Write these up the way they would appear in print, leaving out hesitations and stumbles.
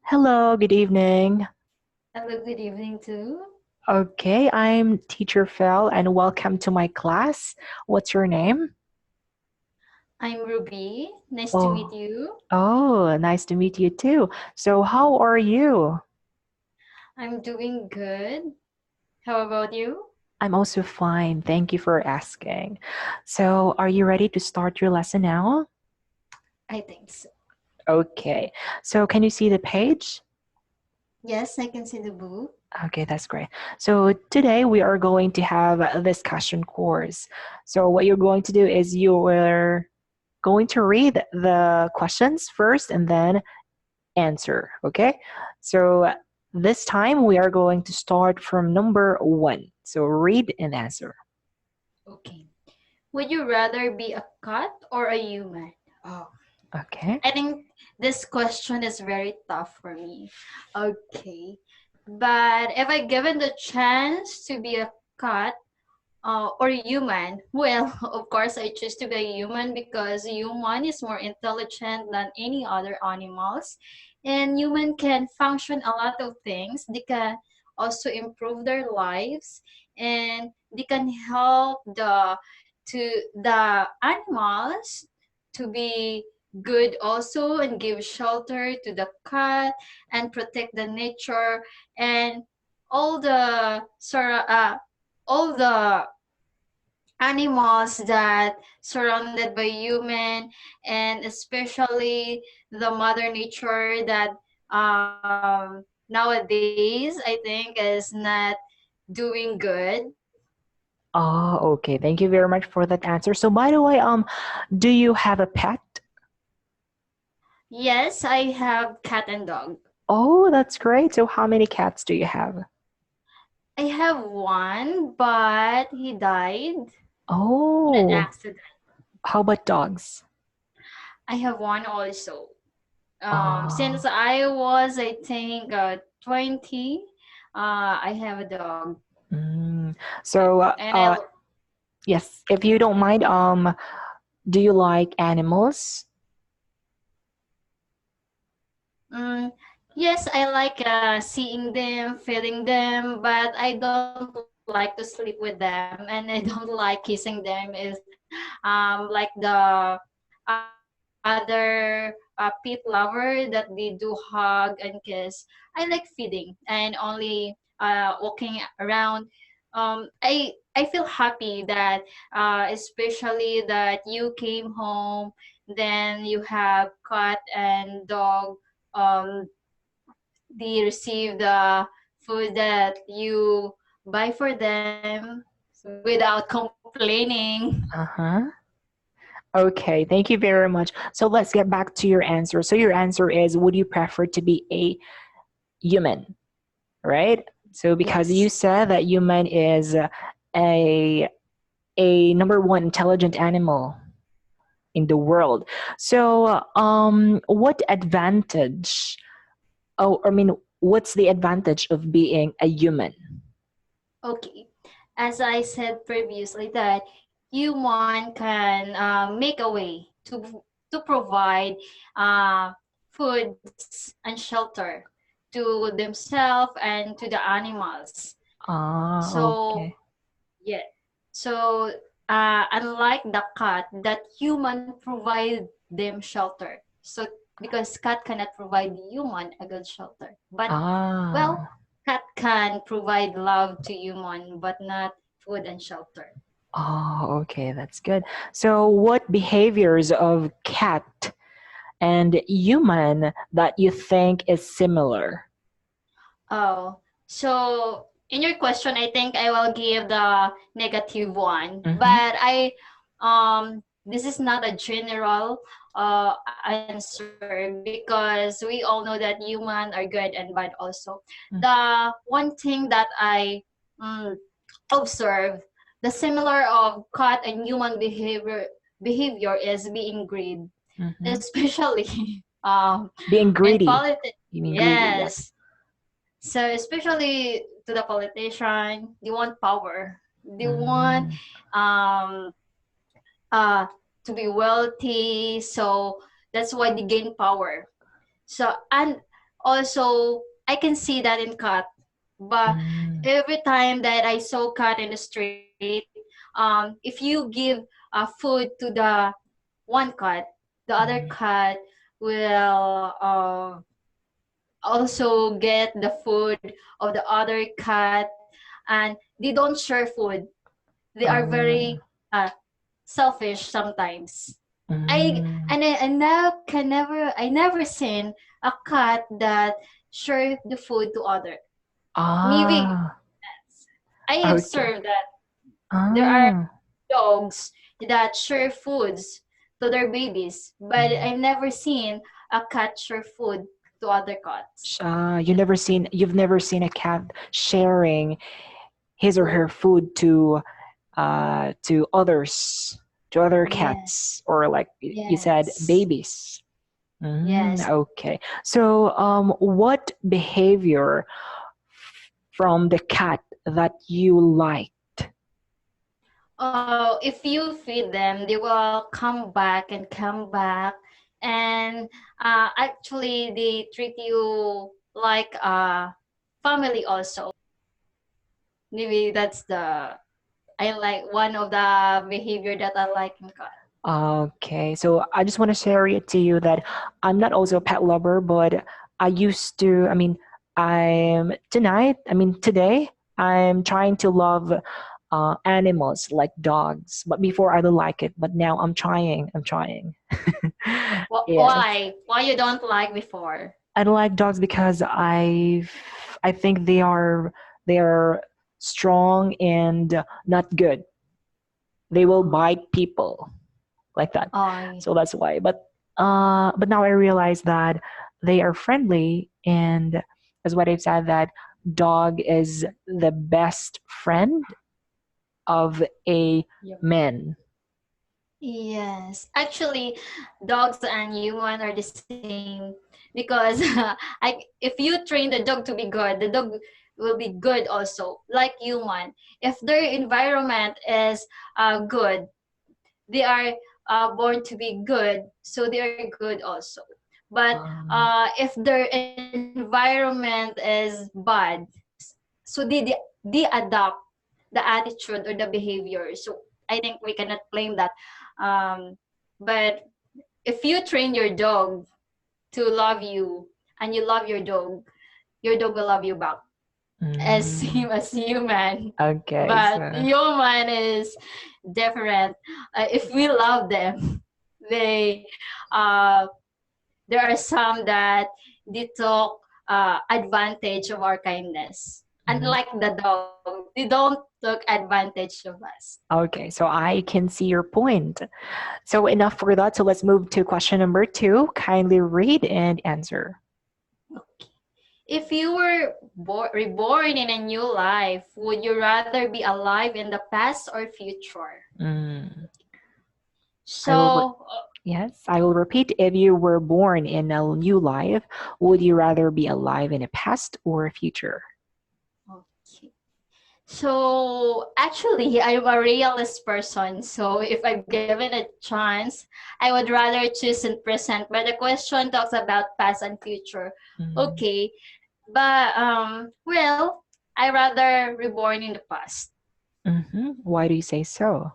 Hello, good evening. Hello, good evening too. Okay, I'm Teacher Phil and welcome to my class. What's your name? I'm Ruby. Nice to meet Oh, you. oh, nice to meet you too. So, how are you? I'm doing good. How about you? I'm also fine. Thank you for asking. So, are you ready to start your lesson now? I think so. Okay. So, can you see the page? Yes, I can see the book. Okay, that's great. So, today we are going to have a discussion course. So, what you're going to do is you're going to read the questions first and then answer. Okay. So this time we are going to start from number one. So read and answer. Okay. Would you rather be a cat or a human? Oh, Okay. I think this question is very tough for me. Okay. But if I given the chance to be a cat, or human, well, of course, I choose to be a human because human is more intelligent than any other animals, and human can function a lot of things. They can also improve their lives, and they can help the animals to be good also and give shelter to the cat and protect the nature and all the all the animals that surrounded by human, and especially the mother nature that nowadays I think is not doing good. Oh, okay. Thank you very much for that answer. So by the way, do you have a pet? Yes, I have cat and dog. Oh, that's great. So how many cats do you have? I have one, but he died in an Oh, accident. how about dogs? I have one also. Since Oh, I was, I think, 20, I have a dog. mm. So And I yes, if you don't mind, do you like animals? Mm, yes, I like seeing them, feeding them, but I don't like to sleep with them, and I don't like kissing them. Is like other pet lover that they do hug and kiss. I like feeding and only walking around. I feel happy that especially that you came home, then you have cat and dog, um, they receive the food that you buy for them without complaining. Uh-huh. Okay, thank you very much. So let's get back to your answer. So your answer is, would you prefer to be a human, right? So because you Yes. said that human is a a number one intelligent animal in the world. So what advantage? Oh, I mean, what's the advantage of being a human? Okay. As I said previously, that human can make a way to provide uh, foods and shelter to themselves and to the animals. Ah, So okay. yeah. So unlike the cat, that human provide them shelter. So because cat cannot provide human a good shelter, but well, Ah. cat can provide love to human, but not food and shelter. Oh, okay, that's good. So, what behaviors of cat and human that you think is similar? Oh, so in your question, I think I will give the negative one, Mm-hmm. but this is not a general answer because we all know that human are good and bad also. The one thing that I um, observe, the similar of cat and human behavior is being greed, Mm-hmm. especially Being in greedy. politics. You mean greedy? Yep. Yes, so especially to the politician, they want power. They want Mm. um uh to be wealthy, so that's why they gain power. So and Also, I can see that in cat. But Mm, every time that I saw cat in the street, if you give food to the one cat, the other mm, cat will also get the food of the other cat, and they don't share food. They are very uh, uh, selfish sometimes. mm. I now can never I never seen a cat that share the food to other. Maybe Ah, I okay. observed that there are Ah, dogs that share foods to their babies, but mm. I've never seen a cat share food to other cats. You've never seen a cat sharing his or her Food. food to others, to other Yes, cats, or like you said, yes, babies. yes. Okay. So, what behavior from the cat that you like? If you feed them, they will come back and come back, and actually they treat you like a family also. Maybe that's the I like one of the behavior that I like in cat. Okay, so I just want to share it to you that I'm not also a pet lover, but I used to. Today, I'm trying to love animals like dogs. But before I don't like it, but now I'm trying. I'm trying. Yes, Why? Why you don't like before? I don't like dogs because I think they are strong and not good. They will Oh, bite people like that. oh, So that's why. But now I realize that they are friendly, and as what I've said, that dog is the best friend of a yep. man. Yes. Actually, dogs and human are the same because if you train the dog to be good, the dog will be good also, like human. If their environment is good, they are born to be good, so they are good also. But Um, if their environment is bad, so they adopt the attitude or the behavior. So I think we cannot blame that. But if you train your dog to love you and you love your dog will love you back as mm, same as human. okay, But so human is different. If we love them, they uh, there are some that they took advantage of our kindness. mm, Unlike the dog, they don't took advantage of us. okay, so I can see your point. So enough for that. So let's move to question number two. Kindly read and answer. Okay. If you were reborn in a new life, would you rather be alive in the past or future? Mm. I will. So, Yes, I will repeat. If you were born in a new life, would you rather be alive in a past or a future? okay. So actually, I'm a realist person. So if I'm given a chance, I would rather choose in present. But the question talks about past and future. Mm, Okay, but well, I rather reborn in the past. Why do you say so?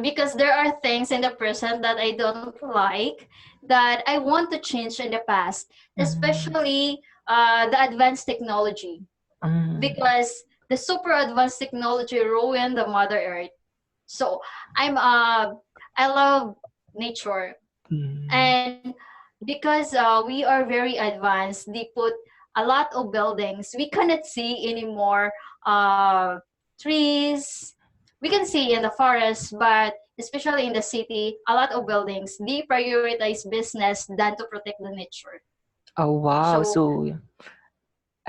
Because there are things in the present that I don't like that I want to change in the past, Mm, especially the advanced technology. mm, Because the super advanced technology ruined the Mother Earth. So I love nature, mm. and because we are very advanced, they put a lot of buildings. We cannot see anymore trees. We can see in the forest, but especially in the city, a lot of buildings. They prioritize business than to protect the nature. Oh wow! So So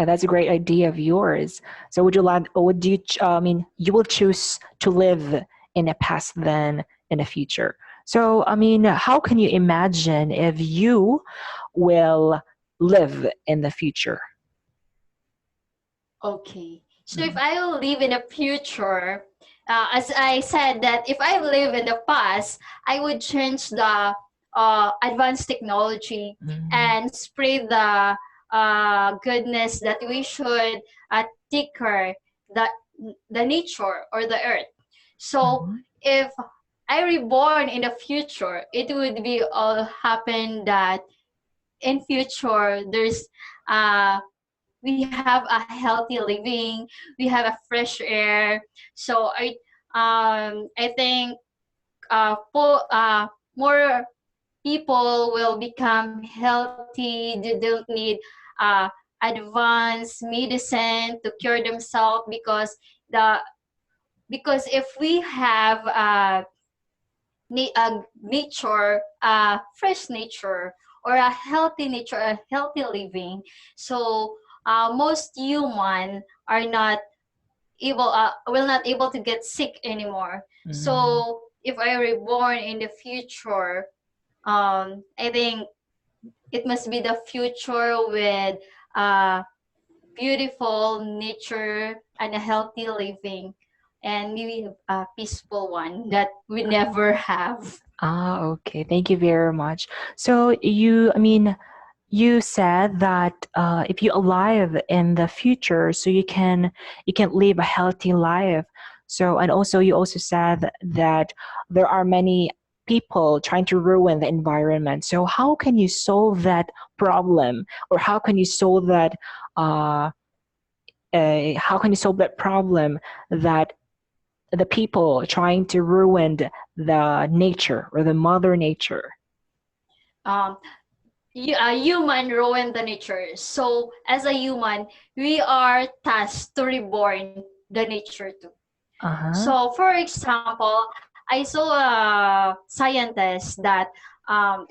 that's a great idea of yours. So would you like? Or would you? You will choose to live in the past than in the future. So how can you imagine if you will live in the future? okay. So if Mm, I will live in the future, as I said that if I live in the past, I would change the advanced technology Mm-hmm. and spread the goodness that we should take care the the nature or the earth. So Mm-hmm. if I reborn in the future, it would be all happen that in future there's we have a healthy living, we have a fresh air. So I think more people will become healthy. They don't need uh, advanced medicine to cure themselves the because if we have nature, fresh nature, or a healthy nature, a healthy living, so most human are not will not able to get sick anymore. Mm-hmm. So if I reborn in the future, I think it must be the future with uh, beautiful nature and a healthy living, and maybe a peaceful one that we never have. Ah, okay. Thank you very much. So I mean, you said that if you alive in the future, so you can live a healthy life. So and also you also said that there are many people trying to ruin the environment. So how can you solve that problem, or uh, how can you solve that problem that the people trying to ruin the nature or the mother nature? Um, a human ruin the nature. So as a human, we are tasked to reborn the nature too. Uh-huh. So, for example, I saw a scientist that,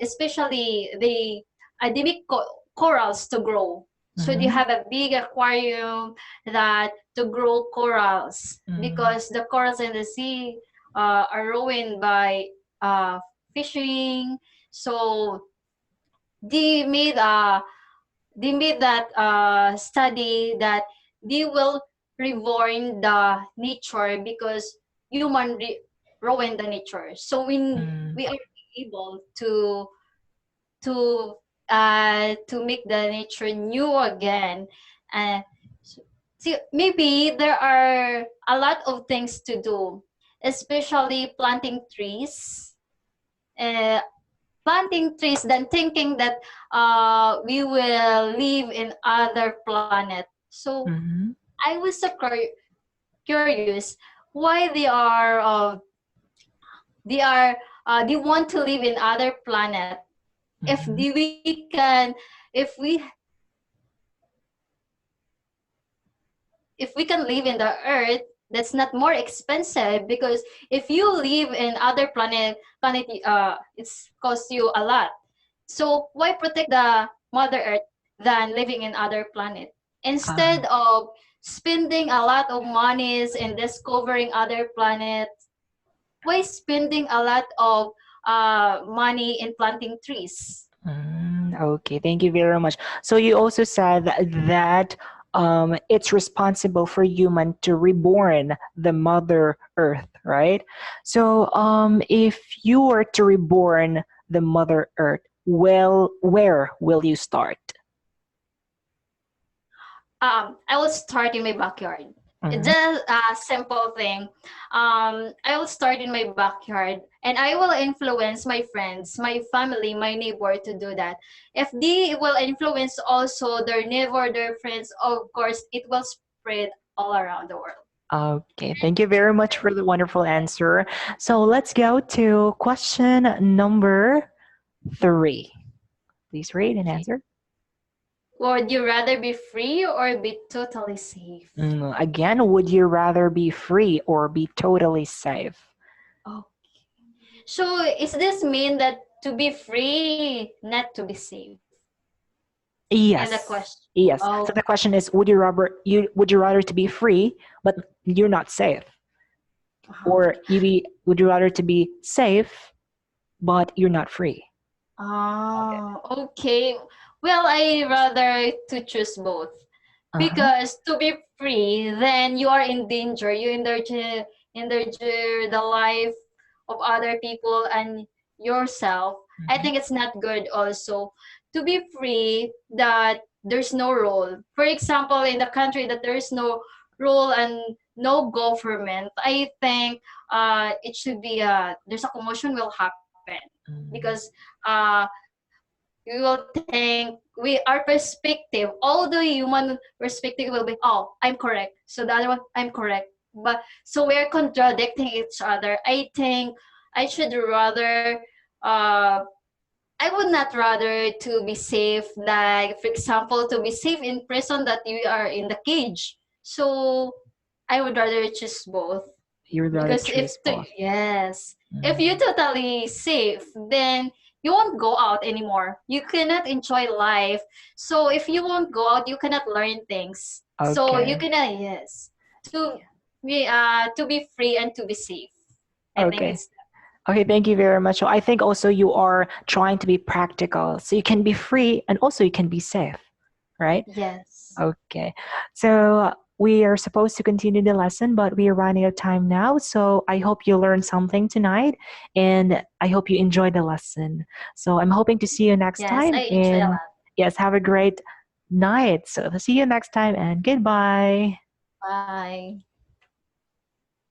especially they make corals to grow. So they Mm-hmm. have a big aquarium that to grow corals Mm-hmm. because the corals in the sea are ruined by fishing. So they made a they made that study that they will reborn the nature because human ruin the nature. So we are able to to make the nature new again. Uh, see, maybe there are a lot of things to do, especially planting trees. Uh, Planting trees than thinking that we will live in other planet. So Mm-hmm. I was so curious why they want to live in other planet if Mm-hmm. we can if we can live in the earth that's not more expensive because if you live in other planet it's cost you a lot. So why protect the mother earth than living in other planet Ah. instead of spending a lot of monies in discovering other planets? Why spending a lot of money in planting trees? Okay, thank you very much. So you also said that it's responsible for human to reborn the Mother Earth, right? So if you were to reborn the Mother Earth, well, where will you start? I will start in my backyard. It's Mm-hmm. just a simple thing. I will start in my backyard and I will influence my friends, my family, my neighbor to do that. If they will influence also their neighbor, their friends, of course, it will spread all around the world. Okay, thank you very much for the wonderful answer. So let's go to question number 3. Please read and Okay. answer. Would you rather be free or be totally safe? Again, would you rather be free or be totally safe? Oh. So is this mean that to be free, not to be safe? In the question. Yes. Yes. Oh. So the question is, would you rather to be free but you're not safe, or would you rather to be safe but you're not free? Okay. Oh, okay. Well, I rather to choose both Uh-huh. because to be free, then you are in danger. You endanger the life of other people and yourself. I Mhm. think it's not good also to be free that there's no rule. For example, in the country that there is no rule and no government, I think it should be there's a commotion will happen because Mm. uh we will think our perspective, all the human perspective will be, oh, I'm correct, so the other one, I'm correct, but so we're contradicting each other. I think I should rather uh I would not rather to be safe, like for example, to be safe in prison that you are in the cage. So I would rather choose both You would rather because choose both. yes, if you Mm. totally safe, then you won't go out anymore. You cannot enjoy life. So if you won't go out, you cannot learn things. So you Okay. cannot, yes, to be free and to be safe. I think Okay. it's Okay, thank you very much. So I think also you are trying to be practical. So you can be free and also you can be safe, right? yes. Okay. So we are supposed to continue the lesson, but we are running out of time now. So I hope you learned something tonight and I hope you enjoyed the lesson. So I'm hoping to see you next Yes, I time. enjoy a And lot. yes, have a great night. So see you next time and goodbye. Bye.